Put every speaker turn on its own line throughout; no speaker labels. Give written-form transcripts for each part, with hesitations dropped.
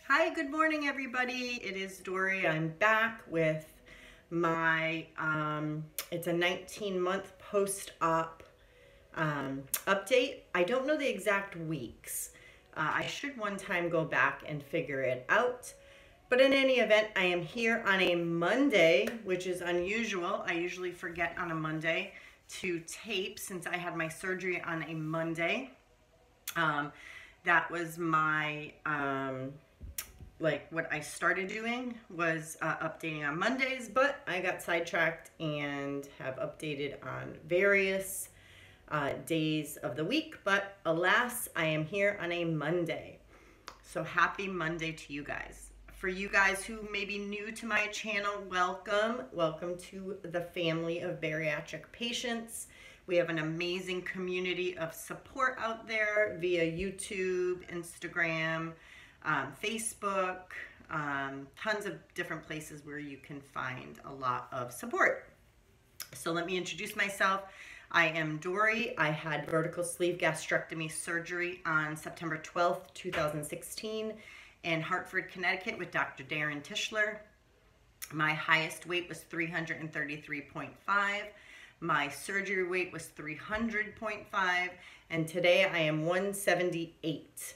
Hi, good morning, everybody. It is Dory. I'm back with my, it's a 19-month post-op update. I don't know the exact weeks. I should one time go back and figure it out. But in any event, I am here on a Monday, which is unusual. I usually forget on a Monday to tape since I had my surgery on a Monday. That was my, like what I started doing was updating on Mondays, but I got sidetracked and have updated on various days of the week. But alas, I am here on a Monday. So happy Monday to you guys. For you guys who may be new to my channel, welcome. Welcome to the family of bariatric patients. We have an amazing community of support out there via YouTube, Instagram, Facebook, tons of different places where you can find a lot of support. So let me introduce myself. I am Dory. I had vertical sleeve gastrectomy surgery on September 12th, 2016 in Hartford, Connecticut with Dr. Darren Tischler. My highest weight was 333.5. My surgery weight was 300.5, and today I am 178.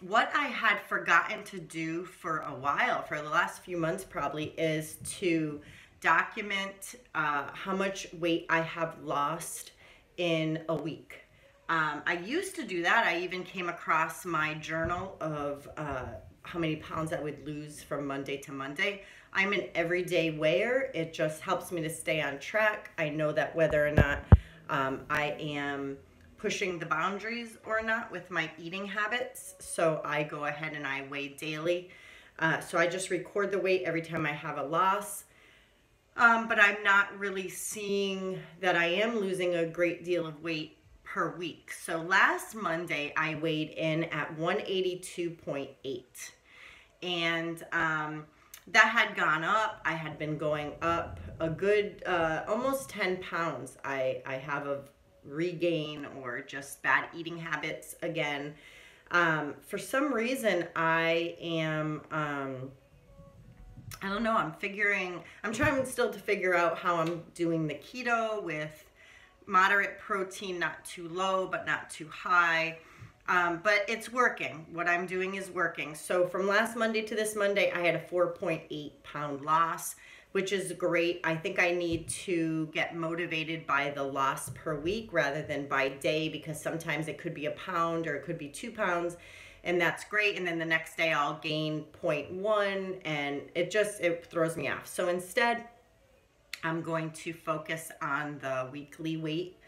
What I had forgotten to do for a while, for the last few months probably, is to document how much weight I have lost in a week. I used to do that. I even came across my journal of how many pounds I would lose from Monday to Monday. I'm an everyday weigher. It just helps me to stay on track. I know that whether or not I am pushing the boundaries or not with my eating habits. So I go ahead and I weigh daily. So I just record the weight every time I have a loss. But I'm not really seeing that I am losing a great deal of weight per week. So last Monday I weighed in at 182.8. And that had gone up. I had been going up a good almost 10 pounds. I have a regain or just bad eating habits again. For some reason I am I don't know, I'm trying still to figure out how I'm doing the keto with moderate protein, not too low but not too high. But it's working. What I'm doing is working. So from last Monday to this Monday, I had a 4.8 pound loss, which is great. I think I need to get motivated by the loss per week rather than by day, because sometimes it could be a pound or it could be 2 pounds, and that's great. And then the next day I'll gain 0.1 and it throws me off. So instead, I'm going to focus on the weekly weight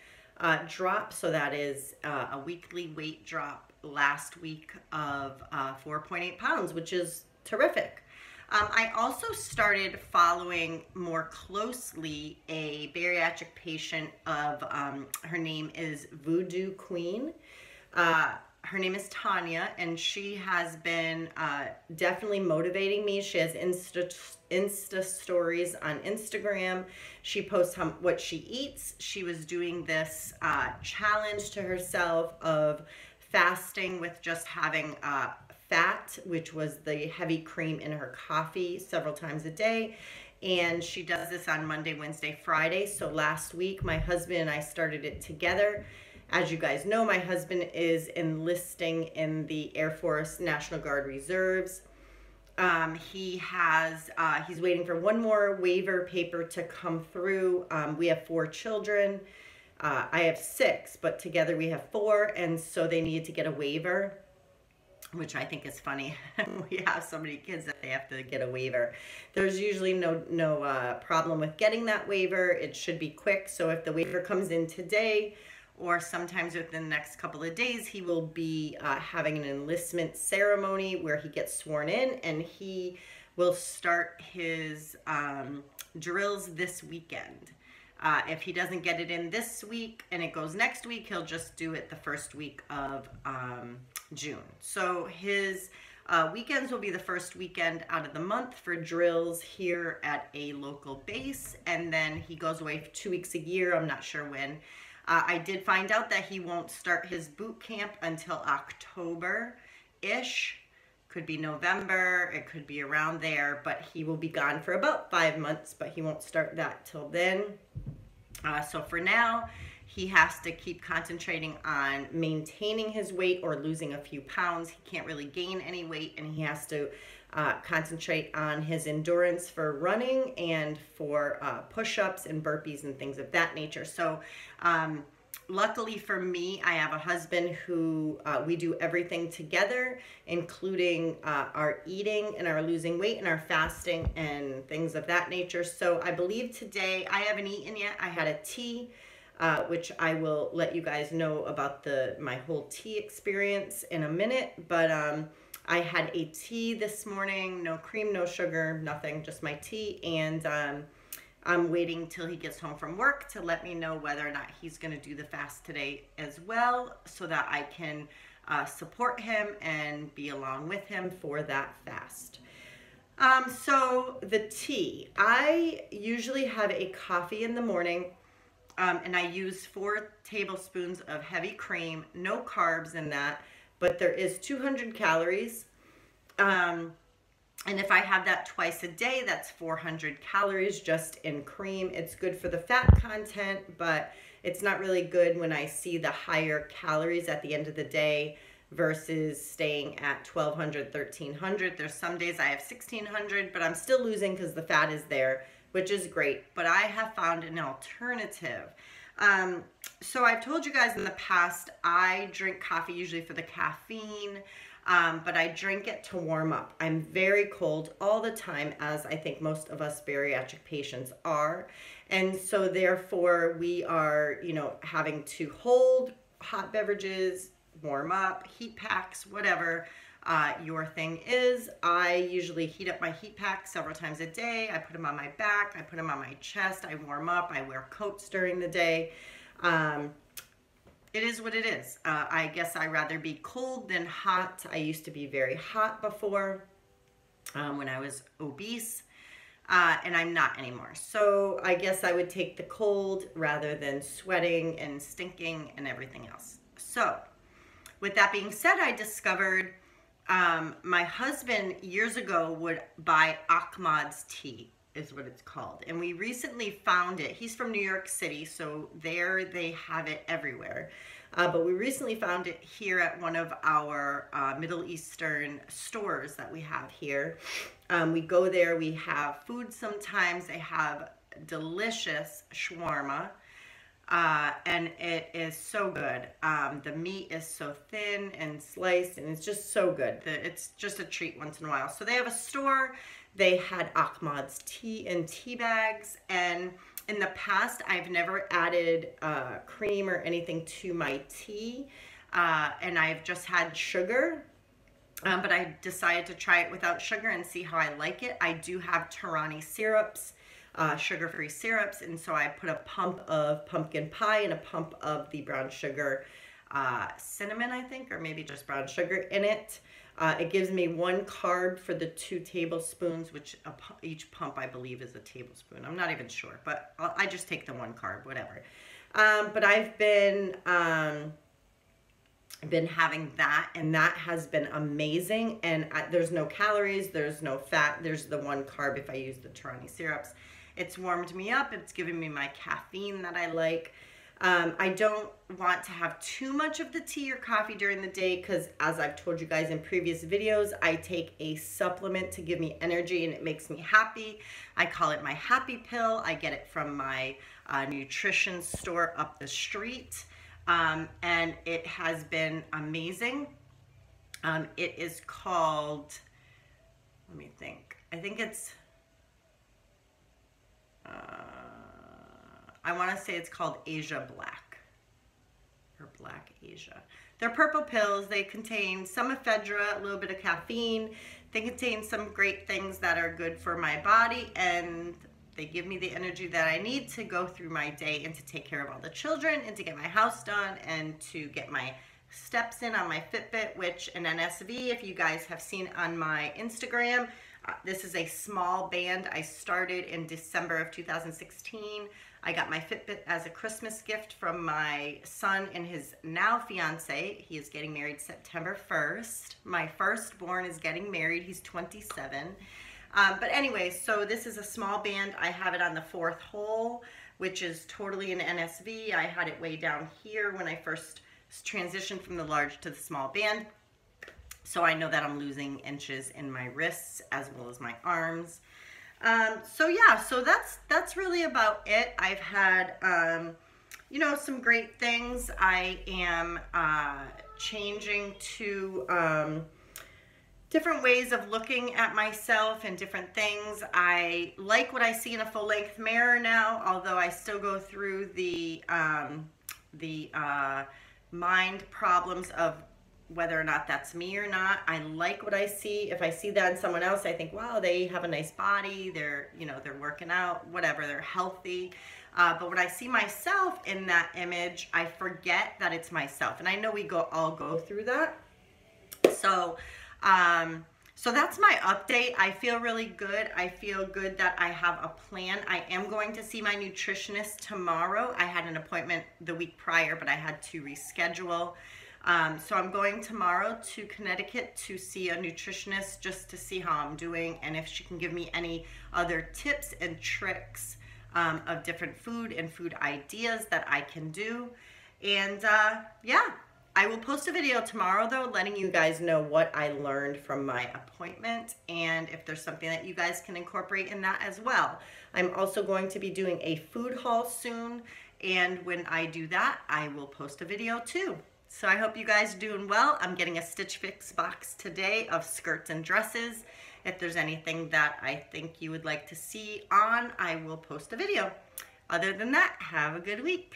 drop. So that is a weekly weight drop last week of 4.8 pounds, which is terrific. I also started following more closely a bariatric patient of, her name is Voodoo Queen. Her name is Tanya, and she has been definitely motivating me. She has Insta stories on Instagram. She posts what she eats. She was doing this challenge to herself of fasting with just having fat, which was the heavy cream in her coffee, several times a day. And she does this on Monday, Wednesday, Friday. So last week, my husband and I started it together. As you guys know, my husband is enlisting in the Air Force National Guard Reserves. He's waiting for one more waiver paper to come through. We have 4 children. I have 6, but together we have 4, and so they needed to get a waiver, which I think is funny. We have so many kids that they have to get a waiver. There's usually no problem with getting that waiver. It should be quick. So if the waiver comes in today, or sometimes within the next couple of days, he will be having an enlistment ceremony where he gets sworn in, and he will start his drills this weekend. If he doesn't get it in this week and it goes next week, he'll just do it the first week of June. So his weekends will be the first weekend out of the month for drills here at a local base, and then he goes away for 2 weeks a year. I'm not sure when. I did find out that he won't start his boot camp until October-ish. Could be November, it could be around there, but he will be gone for about 5 months, but he won't start that till then. So for now, he has to keep concentrating on maintaining his weight or losing a few pounds. He can't really gain any weight, and he has to concentrate on his endurance for running and for push-ups and burpees and things of that nature. So luckily for me, I have a husband who we do everything together, including our eating and our losing weight and our fasting and things of that nature. So I believe today, I haven't eaten yet. I had a tea, which I will let you guys know about my whole tea experience in a minute. But I had a tea this morning, no cream, no sugar, nothing, just my tea. And I'm waiting till he gets home from work to let me know whether or not he's going to do the fast today as well, so that I can support him and be along with him for that fast. So the tea, I usually have a coffee in the morning, and I use 4 tablespoons of heavy cream, no carbs in that, but there is 200 calories. And if I have that twice a day, that's 400 calories just in cream. It's good for the fat content, but it's not really good when I see the higher calories at the end of the day versus staying at 1,200, 1,300. There's some days I have 1,600, but I'm still losing because the fat is there, which is great. But I have found an alternative. So I've told you guys in the past, I drink coffee usually for the caffeine. But I drink it to warm up. I'm very cold all the time, as I think most of us bariatric patients are. And so therefore we are, having to hold hot beverages, warm up, heat packs, whatever your thing is. I usually heat up my heat pack several times a day. I put them on my back, I put them on my chest, I warm up, I wear coats during the day. It is what it is. I guess I'd rather be cold than hot. I used to be very hot before when I was obese, and I'm not anymore. So I guess I would take the cold rather than sweating and stinking and everything else. So with that being said, I discovered my husband years ago would buy Ahmad's tea, is what it's called. And we recently found it. He's from New York City, so there they have it everywhere. But we recently found it here at one of our Middle Eastern stores that we have here. We go there, we have food sometimes. They have delicious shawarma, and it is so good. The meat is so thin and sliced, and it's just so good. It's just a treat once in a while. So they have a store. They had Ahmad's tea in tea bags, and in the past, I've never added cream or anything to my tea, and I've just had sugar, but I decided to try it without sugar and see how I like it. I do have Torani syrups, sugar-free syrups, and so I put a pump of pumpkin pie and a pump of the brown sugar cinnamon, I think, or maybe just brown sugar in it. It gives me 1 carb for the 2 tablespoons, which each pump I believe is a tablespoon. I'm not even sure, but I just take the 1 carb, whatever. But I've been having that, and that has been amazing. And there's no calories, there's no fat, there's the 1 carb if I use the Torani syrups. It's warmed me up. It's giving me my caffeine that I like. I don't want to have too much of the tea or coffee during the day because, as I've told you guys in previous videos, I take a supplement to give me energy and it makes me happy. I call it my happy pill. I get it from my nutrition store up the street, and it has been amazing. It is called, let me think, I think it's, I want to say it's called Asia Black, or Black Asia. They're purple pills. They contain some ephedra, a little bit of caffeine. They contain some great things that are good for my body, and they give me the energy that I need to go through my day and to take care of all the children and to get my house done and to get my steps in on my Fitbit, which an NSV, if you guys have seen on my Instagram, this is a small band. I started in December of 2016. I got my Fitbit as a Christmas gift from my son and his now fiance. He is getting married September 1st. My firstborn is getting married. He's 27. But anyway, so this is a small band. I have it on the 4th hole, which is totally an NSV. I had it way down here when I first transitioned from the large to the small band. So I know that I'm losing inches in my wrists as well as my arms. So yeah, so that's really about it. I've had, you know, some great things. I am changing to different ways of looking at myself and different things. I like what I see in a full-length mirror now, although I still go through the mind problems of whether or not that's me or not. I like what I see. If I see that in someone else, I think, wow, they have a nice body, they're, you know, they're working out, whatever, they're healthy. But when I see myself in that image, I forget that it's myself. And I know we all go through that. So, so that's my update. I feel really good. I feel good that I have a plan. I am going to see my nutritionist tomorrow. I had an appointment the week prior, but I had to reschedule. So I'm going tomorrow to Connecticut to see a nutritionist just to see how I'm doing and if she can give me any other tips and tricks of different food and food ideas that I can do. And yeah, I will post a video tomorrow though, letting you guys know what I learned from my appointment and if there's something that you guys can incorporate in that as well. I'm also going to be doing a food haul soon, and when I do that, I will post a video too. So I hope you guys are doing well. I'm getting a Stitch Fix box today of skirts and dresses. If there's anything that I think you would like to see on, I will post a video. Other than that, have a good week.